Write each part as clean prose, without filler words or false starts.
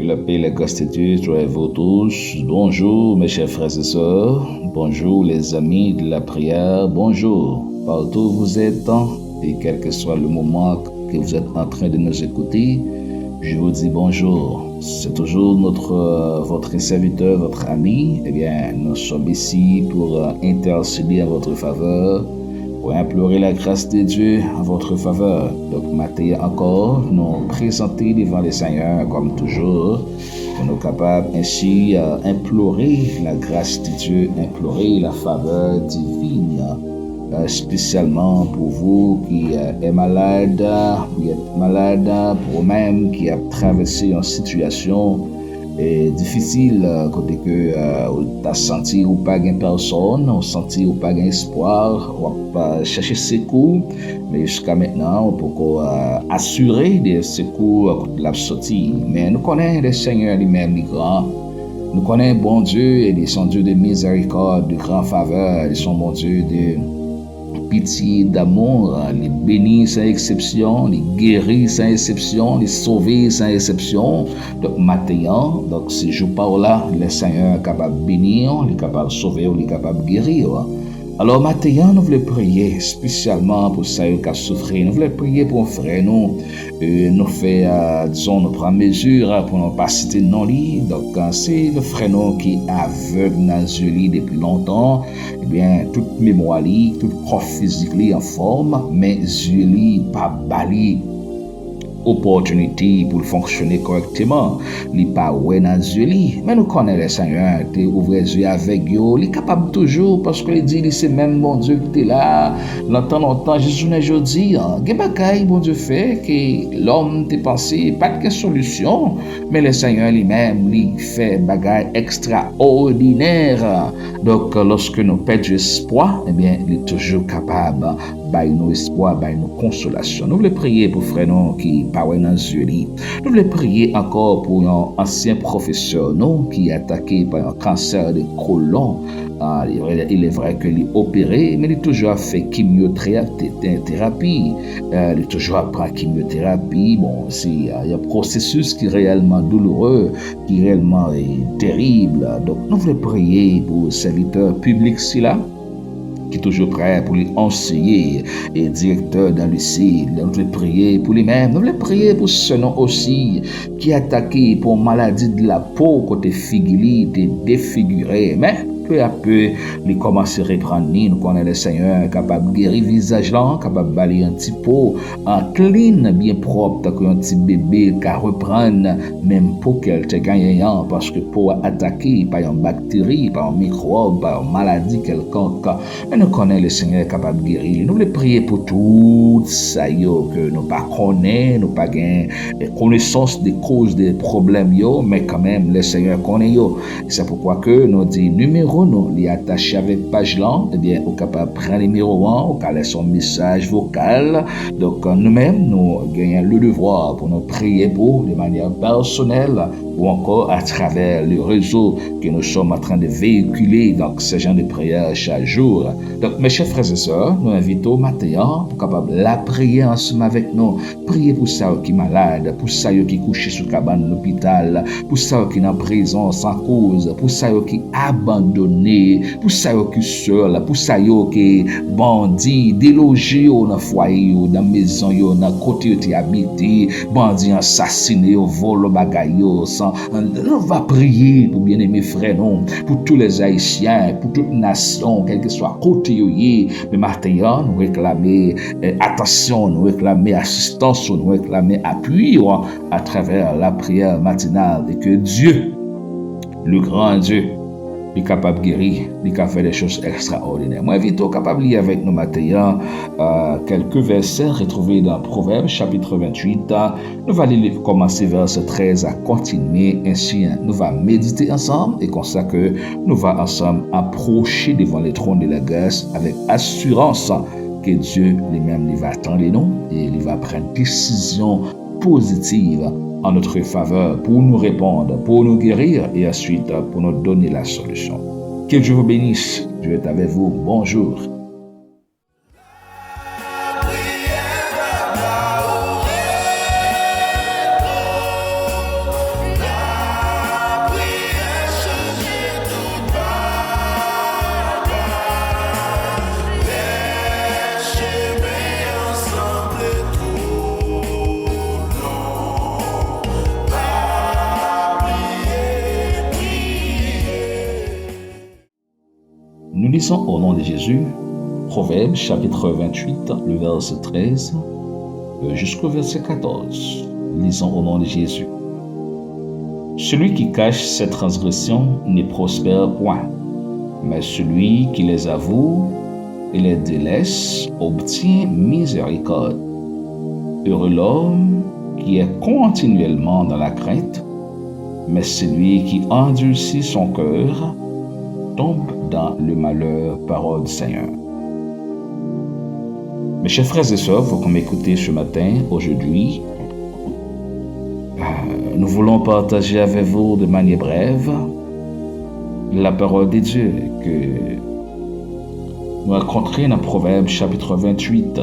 Que la paix et la grâce de Dieu soient avec vous tous. Bonjour mes chers frères et sœurs. Bonjour les amis de la prière. Bonjour partout où vous êtes et quel que soit le moment que vous êtes en train de nous écouter. Je vous dis bonjour. C'est toujours votre serviteur, votre ami. Eh bien, nous sommes ici pour intercéder en votre faveur, pour implorer la grâce de Dieu en votre faveur. Donc, maintenant encore, nous présenter devant le Seigneur comme toujours, pour nous capables ainsi implorer la grâce de Dieu, implorer la faveur divine, spécialement pour vous qui êtes malade, pour vous-même qui a traversé une situation difficile, côté que tu as senti ou pas gain personne, ou senti ou pas gain espoir, ou pas chercher secours, mais jusqu'à maintenant, on peut assurer des secours de la sortie. Mais nous connaissons le Seigneur lui-même, les grands. Nous connaissons bon Dieu, et ils sont Dieu de miséricorde, de grande faveur, ils sont bon Dieu de pitié, d'amour, les bénis sans exception, les guéris sans exception, les sauvés sans exception. Donc maintenant, donc ces jours par là, le Seigneur est capable de bénir, il est capable de sauver, il est capable de guérir. Alors maintenant, nous voulons prier spécialement pour ceux qui ont souffert. Nous voulons prier pour un frère, nous fait, disons, nous prend mesure pour ne pas citer non lit. Donc, c'est le frère nous qui est aveugle dans les yeux depuis longtemps. Eh bien, toute mémoire, toute prof physique en forme, mais yeux pas bali. Opportunité pour fonctionner correctement. Il n'est pas ouais dans les yeux. Mais nous connaissons le Seigneur. Tu ouvres les yeux avec lui. Il est capable toujours parce qu'il dit c'est même bon Dieu qui est là. Longtemps, Jésus n'a jamais dit. Quel bagaille bon Dieu fait que l'homme t'est pensé pas de solution. Mais le Seigneur lui-même, il fait bagaille extraordinaire. Donc, lorsque nous perdons espoir, eh bien, il est toujours capable de nous espoir, de nous consolation. Nous voulons prier pour frère nous qui parle dans les yeux. Nous voulons prier encore pour un ancien professeur nous qui est attaqué par un cancer de côlon. Il est vrai qu'il est opéré, mais il a toujours fait chimiothérapie. Il a toujours appris chimiothérapie. Bon, il y a un processus qui est réellement douloureux, qui est réellement terrible. Donc, nous voulons prier pour le serviteur public là, qui est toujours prêt pour lui enseigner et directeur dans le lycée. Nous voulons prier pour lui-même. Nous voulons prier pour ce nom aussi qui est attaqué pour maladie de la peau, côté figuré, défiguré. Mais peu à peu, il commence à reprendre. Nous connaissons le Seigneur capable de guérir le visage là, capable de balayer un petit pot en clean, bien propre, tant qu'un petit bébé qui reprendre même peau qu'elle te gagne parce que pour attaquer par une bactérie, par un microbe, par une maladie quelconque. Mais nous connaissons le Seigneur capable de guérir. Nous voulons prier pour tout ça que nous pas connaissons, nous pas gain connaissance des causes des problèmes mais quand même le Seigneur connaît C'est pourquoi que nous dit numéro nous les attacher avec page là, eh bien, on est capable de prendre les numéros 1, on peut laisser un message vocal. Donc, nous-mêmes, nous gagnons le devoir pour nous prier pour de manière personnelle ou encore à travers le réseau que nous sommes en train de véhiculer, donc ce genre de prière chaque jour. Donc, mes chers frères et sœurs, nous invitons maintenant pour capable la prier ensemble avec nous. Prier pour ça qui est malade, pour ça qui est couché sous cabane de l'hôpital, pour ça qui est en prison sans cause, pour ça qui est abandonné, pour ça qui est seul, pour ça qui est bandit, délogé dans le foyer, dans la maison, dans le côté où tu habites, bandit assassiné, vol, bagaille, on va prier pour bien-aimés frères, non, pour tous les Haïtiens, pour toute nation, quel que soit côté, mais maintenant, nous réclamer attention, nous réclamer assistance, nous réclamer appui à travers la prière matinale et que Dieu, le grand Dieu, est capable de guérir, est capable de faire des choses extraordinaires. Moi, invite capable de lire avec nous maintenant quelques versets retrouvés dans Proverbes chapitre 28. Nous allons commencer verset 13 à continuer. Ainsi, nous allons méditer ensemble et comme ça que nous allons ensemble approcher devant le trône de la grâce avec assurance que Dieu lui-même va attendre nous et il va prendre décision positive en notre faveur pour nous répondre, pour nous guérir et ensuite pour nous donner la solution. Que Dieu vous bénisse. Dieu est avec vous. Bonjour. Lisons au nom de Jésus, Proverbes chapitre 28, le verset 13 jusqu'au verset 14. Lisons au nom de Jésus. Celui qui cache ses transgressions ne prospère point, mais celui qui les avoue et les délaisse obtient miséricorde. Heureux l'homme qui est continuellement dans la crainte, mais celui qui endurcit son cœur tombe dans le malheur. Parole du Seigneur. Mes chers frères et sœurs, vous qui m'écoutez ce matin, aujourd'hui, nous voulons partager avec vous de manière brève la parole de Dieu que nous rencontrons dans Proverbes chapitre 28.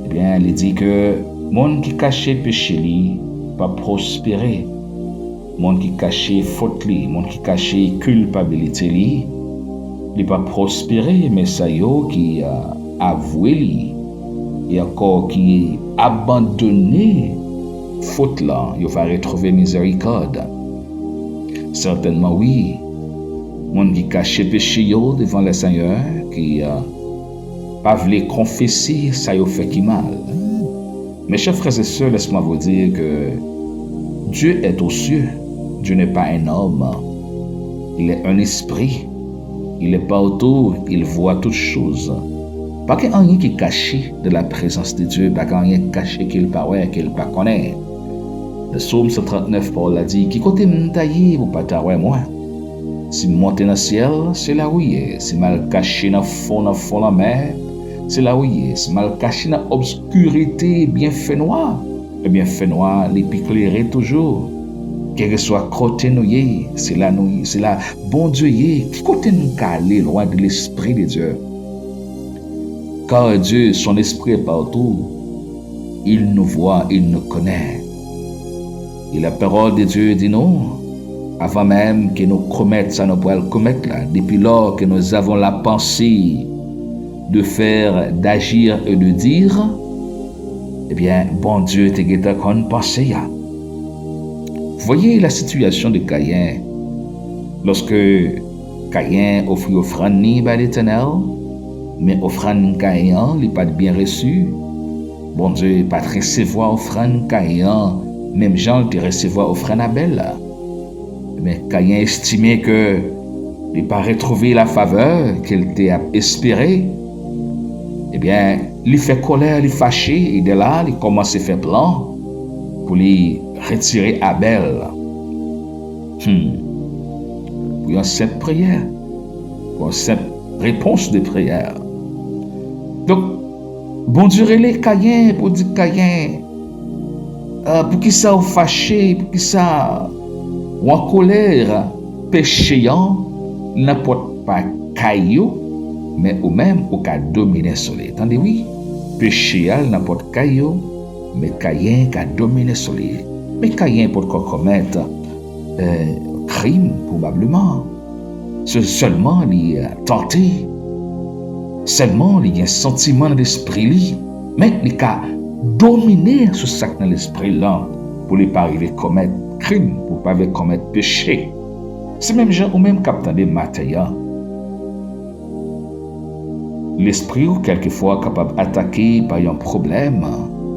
Eh bien, il dit que monde qui cache péché li pas prospérer, monde qui cache faute li, monde qui cache culpabilité li, il pas prospérer, mais ça yo qui avoué li et encore qui abandonné faute là, il va retrouver miséricorde. Certainement oui. Monde qui cache péché yo devant le Seigneur, qui pas voulu confesser ça yo fait qui mal. Mes chers frères et sœurs, laisse-moi vous dire que Dieu est aux cieux. Dieu n'est pas un homme. Il est un esprit. Il est partout. Il voit toutes choses. Pas qu'il y ait rien qui est caché de la présence de Dieu, pas qu'il y ait rien caché qu'il paraît, qu'il ne connaît. Le psaume 139, Paul a dit, qui côté m'taillé ou pas taoué moi. Si monter dans le ciel, c'est là où il est. Si mal caché dans le fond de la mer, c'est là où il est. Si mal caché dans l'obscurité, bien fait noir. Le bien fait noir, les éclairé toujours. Quel que soit côté nous c'est là bon Dieu qui côté nous aller loin de l'esprit de Dieu. Car Dieu, son esprit est partout. Il nous voit, il nous connaît. Et la parole de Dieu dit non, avant même que nous commettions ça, nous pourrions le commettre là. Depuis lors que nous avons la pensée de faire, d'agir et de dire, eh bien, bon Dieu te guetta qu'on pensait. Voyez la situation de Caïn. Lorsque Caïn offrit offrande à l'Éternel, mais offrande Caïn n'est pas bien reçu. Bon Dieu pas recevoir offrande Caïn, même Jean te recevoir offrande Abel. Mais Caïn estimait que il n'a pas retrouvé la faveur qu'il t'a espéré. Eh bien, il fait colère, il fâché, et de là, il commence à faire plan pour lui retirer Abel. Pour une simple prière, pour une simple réponse de prière. Donc, bon Dieu, les Caïn, pour dire Caïn, pour qui ça ou fâché, pour qui ça ou en colère, péchéant, n'importe pas caillou, mais ou même au cas dominer soleil. Attendez, oui, péchéal n'importe caillou, mais Caïn qui a dominé soleil. Mais Caïn peut commettre crime, probablement. C'est seulement il a tenté, seulement il y a un sentiment dans l'esprit, mais il a dominé ce sac dans l'esprit là pour ne pas arriver à commettre crime, pour ne pas arriver à commettre péché. C'est même gens ou même captant des matériaux. L'esprit ou quelquefois capable d'attaquer par un problème,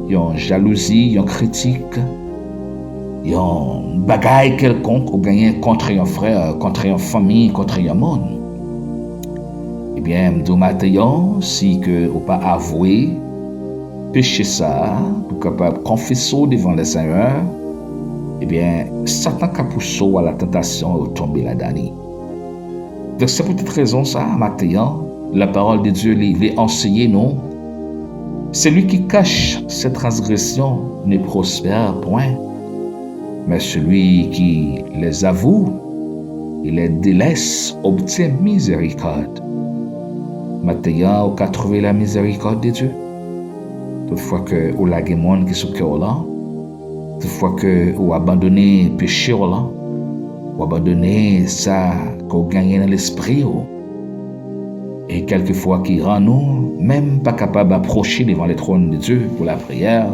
une jalousie, une critique, une bagaille quelconque ou gagner contre un frère, contre une famille, contre un monde. Eh bien, nous matin, si que ou pas avouer péché ça, pour capable confesser devant le Seigneur, eh bien, Satan a poussé à la tentation et tomber là-dedans. Donc, c'est pour cette raison, ça, matin, la parole de Dieu lui enseigner, non? Celui qui cache ses transgressions ne prospère point, mais celui qui les avoue et les délaisse obtient miséricorde. Maintenant, on a trouvé la miséricorde de Dieu. Toutefois que on a des gens qui sont là, toutefois que on abandonné le péché là, on abandonné ça qu'on gagne dans l'esprit. Et quelquefois qui rend nous même pas capables d'approcher devant le trône de Dieu pour la prière,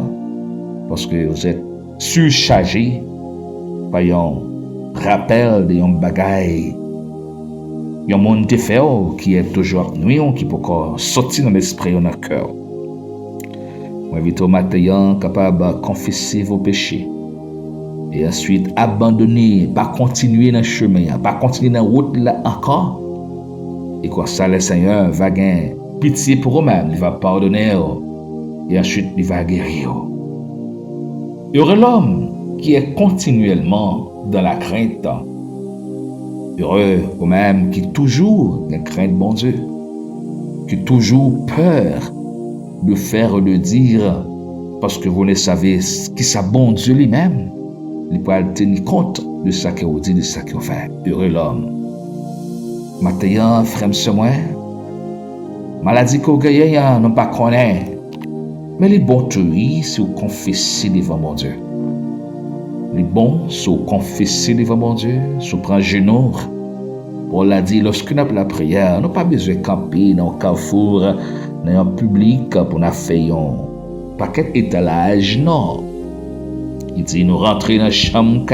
parce que vous êtes surchargés par un rappel de un bagaille Il y a un monde défait qui est toujours nuit, qui peut encore sortir dans l'esprit et dans le cœur. Moi, invite au matin, capable de confesser vos péchés. Et ensuite, abandonner, pas continuer dans le chemin, pas continuer dans la route là encore. Et quoi ça, le Seigneur va gagner pitié pour eux-mêmes, il va pardonner. Et ensuite, il va guérir. Il y aura l'homme qui est continuellement dans la crainte. Heureux ou même qui toujours a crainte bon Dieu, qui toujours peur de faire le dire parce que vous ne savez qui ça bon Dieu lui-même. Il peut tenir compte de ce qu'il a dit, de ce qu'il a fait. Heureux l'homme. Maintenant, frère moi, maladie qu'on gagne, non pas connaît. Mais les bons tués, si vous confessez devant mon Dieu. Les bons, si vous confessez devant mon Dieu, si vous prenez genou. On l'a dit, lorsque nous avons la prière, nous n'avons pas besoin de camper dans le carrefour, dans le public, pour nous faire un paquet d'étalage, non. Il dit, nous rentrons dans la chambre,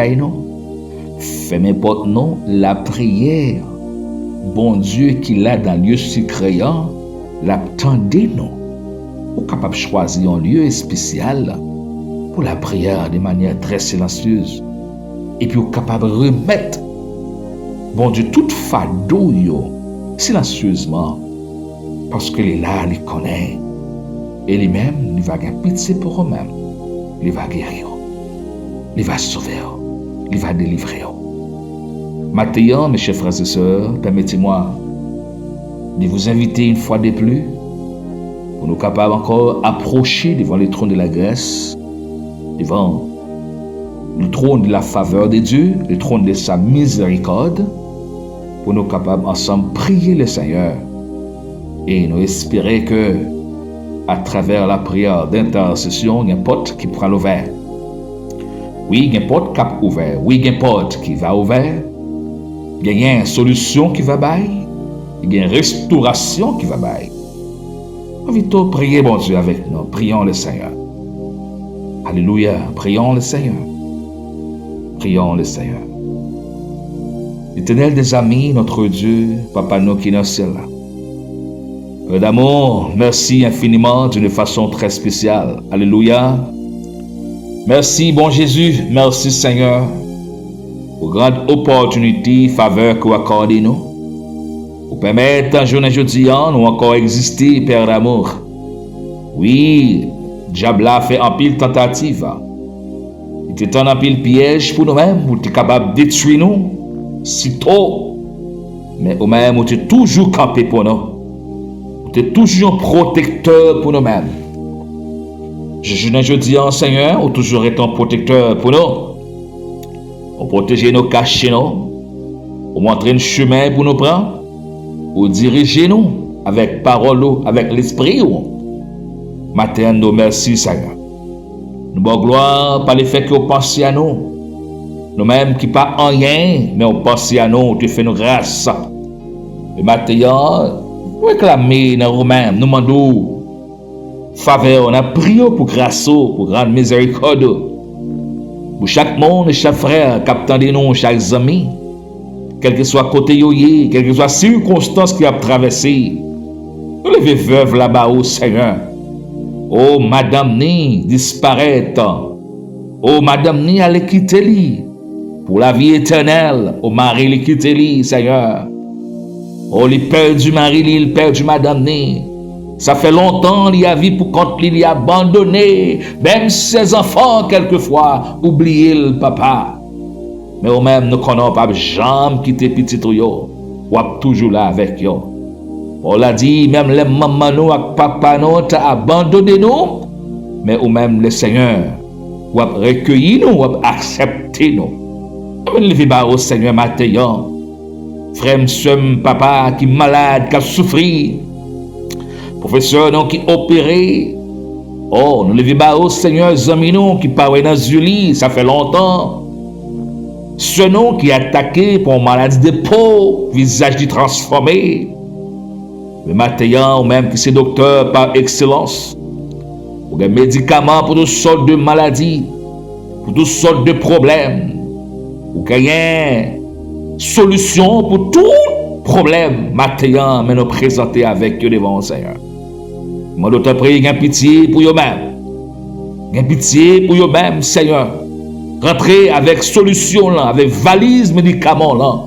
fermez porte, non, la prière. Bon Dieu qui l'a dans le lieu secret, l'attendez, non. Vous êtes capable de choisir un lieu spécial pour la prière de manière très silencieuse. Et puis vous êtes capable de remettre, bon Dieu, toute fado, silencieusement, parce qu'il est là, il connaît. Et lui-même, il va gagner pitié pour eux-mêmes. Il va guérir. Il va sauver. Il va délivrer. Maintenant, mes chers frères et sœurs, permettez-moi de vous inviter une fois de plus pour nous capables encore approcher devant le trône de la grâce, devant le trône de la faveur de Dieu, le trône de sa miséricorde, pour nous capables ensemble prier le Seigneur et nous espérer que à travers la prière d'intercession, il y a un porte qui prend l'ouvert. Oui, il y a un porte qui a ouvert. Oui, il y a un porte qui va ouvert. Il y a une solution qui va bailler. Il y a une restauration qui va bailler. Invitons, priez, bon Dieu, avec nous. Prions le Seigneur. Alléluia. Prions le Seigneur. Prions le Seigneur. L'Éternel des amis, notre Dieu, Papa nous qui est dans le ciel. Père d'amour, merci infiniment d'une façon très spéciale. Alléluia. Merci, bon Jésus. Merci, Seigneur, pour grande opportunité, faveur que vous accordez nous. Pour permettre un jour aujourd'hui, nous encore exister, Père d'amour. Oui, diable a fait un pile tentative. Il était un pile piège pour nous-mêmes, pour être capable de détruire nous, si tôt. Mais au même, vous êtes toujours campé pour nous. Vous êtes toujours un protecteur pour nous-mêmes. Je dis, Seigneur, vous toujours été un protecteur pour nous. Vous protégez nos cachets, nous. Vous montrez un chemin pour nous prendre. Vous dirigez nous avec parole, avec l'esprit. Matin, nous merci, Seigneur. Nous bon gloire par le fait que vous pensez à nous. Nous-mêmes qui pas en rien, mais vous pensez à nous, tu fais nos grâces. Et maintenant, nous réclamons dans nous-mêmes, nous demandons faveur, on a prié pour grâce, pour grande miséricorde. Pour chaque monde, chaque frère, captant de nous, chaque ami, quel que soit côté yoye, quelle que soit circonstance qui a traversé, nous levons veuve là-bas au Seigneur. Oh, madame ni disparaître. Oh, madame ni allez quitter lui. Pour la vie éternelle, oh, mari les quitter lui, Seigneur. Oh, il perdu mari, il perdu madame ni. Ça fait longtemps qu'il a vu pour quand il a abandonné, même ses enfants quelquefois, oublié le papa. Mais au même nous connaissons pas jamais quitter petit yo, ou toujours là avec yo. On l'a dit, même les mamans nous et papa nous t'a abandonné nous, mais au même le Seigneur, ou a recueilli nous, ou a accepté nous. On lever bas au Seigneur matin, frère, monsieur, papa qui est malade, qui a souffert. Professeur non qui opéré. Oh, nous levons bas au Seigneur Zamino qui paraît dans Zuli, ça fait longtemps. Ce nom qui est attaqué pour une maladie de peau, visage qui transformé. Le matin, ou même qui c'est docteur par excellence. Pour des médicaments pour toutes sortes de maladies, pour toutes sortes de problèmes. Pour qu'il y ait solution pour toutes problème, matin, mais nous présenter avec eux devant le Seigneur. Moi, nous te prie, gain pitié pour eux-mêmes. Gain pitié pour eux-mêmes, Seigneur. Rentrez avec solution là, avec valise médicaments là.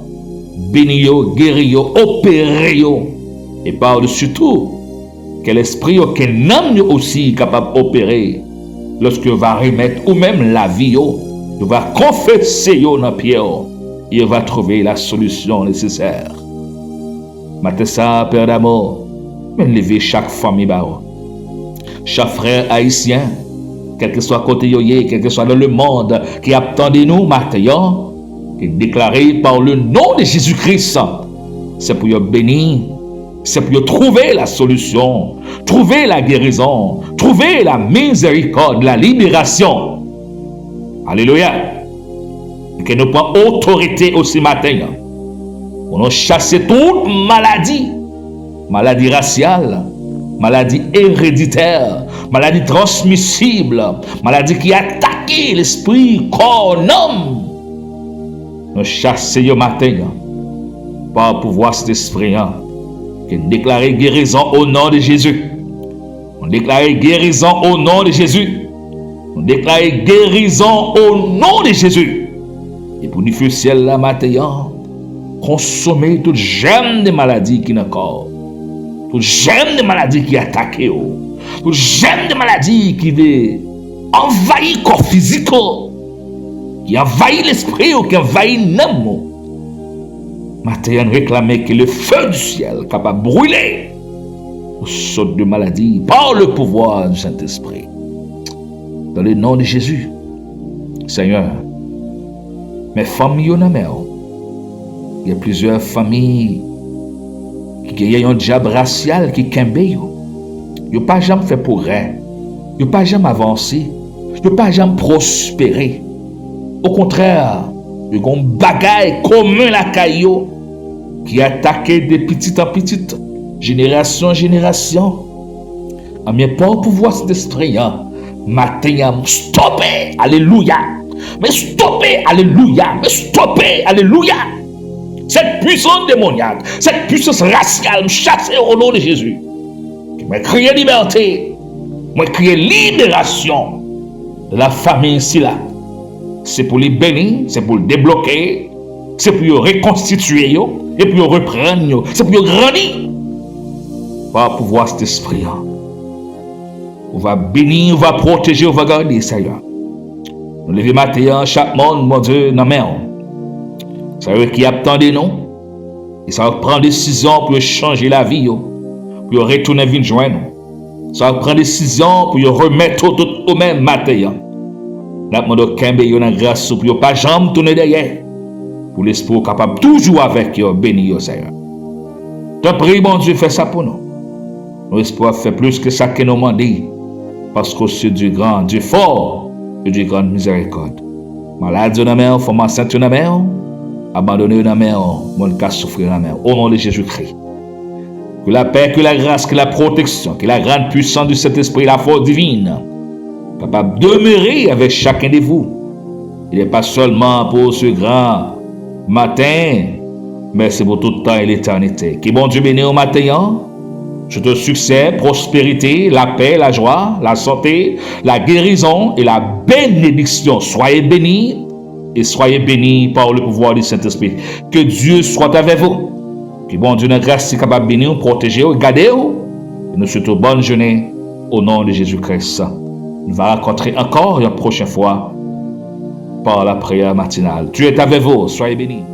Bénis-yo, guéris-yo, opérez-yo. Et par-dessus tout, que l'esprit, qu'un âme aussi capable d'opérer lorsque va remettre ou même la vie, il va confesser dans la pierre, il va trouver la solution nécessaire. Matin ça, Père d'amour, mais lever chaque famille, chaque frère haïtien, quel que soit côté yoye, quel que soit dans le monde, qui attendait nous matin, et déclaré par le nom de Jésus-Christ, c'est pour y bénir. C'est pour trouver la solution, trouver la guérison, trouver la miséricorde, la libération. Alléluia. Et que nous prenons autorité aussi matin. Pour nous chasser toute maladie. Maladie raciale, maladie héréditaire, maladie transmissible, maladie qui attaque l'esprit, corps, homme. Nous chasser le matin par le pouvoir de cet esprit. Qui déclarer guérison au nom de Jésus. On déclare guérison au nom de Jésus. On déclare guérison au nom de Jésus. Et pour nous faire ciel la matin, consommer toute germe de maladie qui est encore. Toute germe de maladie qui attaque. Toute germe de maladie qui envahit le corps physique. Qui envahit l'esprit ou qui envahit l'âme. Matin réclamer que le feu du ciel est capable de brûler aux sortes de maladies par le pouvoir du Saint-Esprit. Dans le nom de Jésus, Seigneur, mes familles en mer, il y a plusieurs familles qui ont un diable racial qui kembe yo. Yo pas jamais fait pour rien. Yo pas jamais avancé. Yo pas jamais prospéré. Au contraire, yo gon bagaille commun la caillou qui attaque de petite en petite, génération en génération. En mes pas au pouvoir cet esprit, matin, stoppez, alléluia. Mais stoppez, alléluia. Mais stoppez, alléluia. Cette puissance démoniaque, cette puissance raciale, me chasse au nom de Jésus. Qui m'a crié liberté, m'a crié libération de la famille ici là. C'est pour les bénir, c'est pour le débloquer, c'est pour le reconstituer, et pour le reprendre, c'est pour le grandir. Par pouvoir cet esprit, on va bénir, on va protéger, on va garder, Seigneur. Nous levons matin, chaque monde, mon Dieu, dans la main. Seigneur, qui attendait nous, et ça va prendre décision pour changer la vie, pour retourner à joindre nous. Ça va prendre décision pour remettre tout au même matin. Nous demandons qu'un béni dans grâce pour ne pas jamais tourner derrière. Pour l'esprit capable toujours avec eux, béni Seigneur. Te prie, mon Dieu, fais ça pour nous. Nous espoir fait plus que ça que nous demandons. Parce que c'est du grand, du fort et du grand miséricorde. Malade dans la mer, femme enceinte dans la mer, abandonné dans la mer, mon cas souffrir dans la mer. Au nom de Jésus-Christ. Que la paix, que la grâce, que la protection, que la grande puissance de cet esprit, la force divine, capable de demeurer avec chacun de vous. Il n'est pas seulement pour ce grand matin, mais c'est pour tout le temps et l'éternité. Que bon Dieu bénisse au matin. Je te succès, prospérité, la paix, la joie, la santé, la guérison et la bénédiction. Soyez bénis et soyez bénis par le pouvoir du Saint-Esprit. Que Dieu soit avec vous. Que bon Dieu, notre grâce, est capable de bénir, protéger, garder. Et nous souhaitons bonne journée au nom de Jésus-Christ. Nous allons rencontrer encore une prochaine fois par la prière matinale. Dieu est avec vous. Soyez bénis.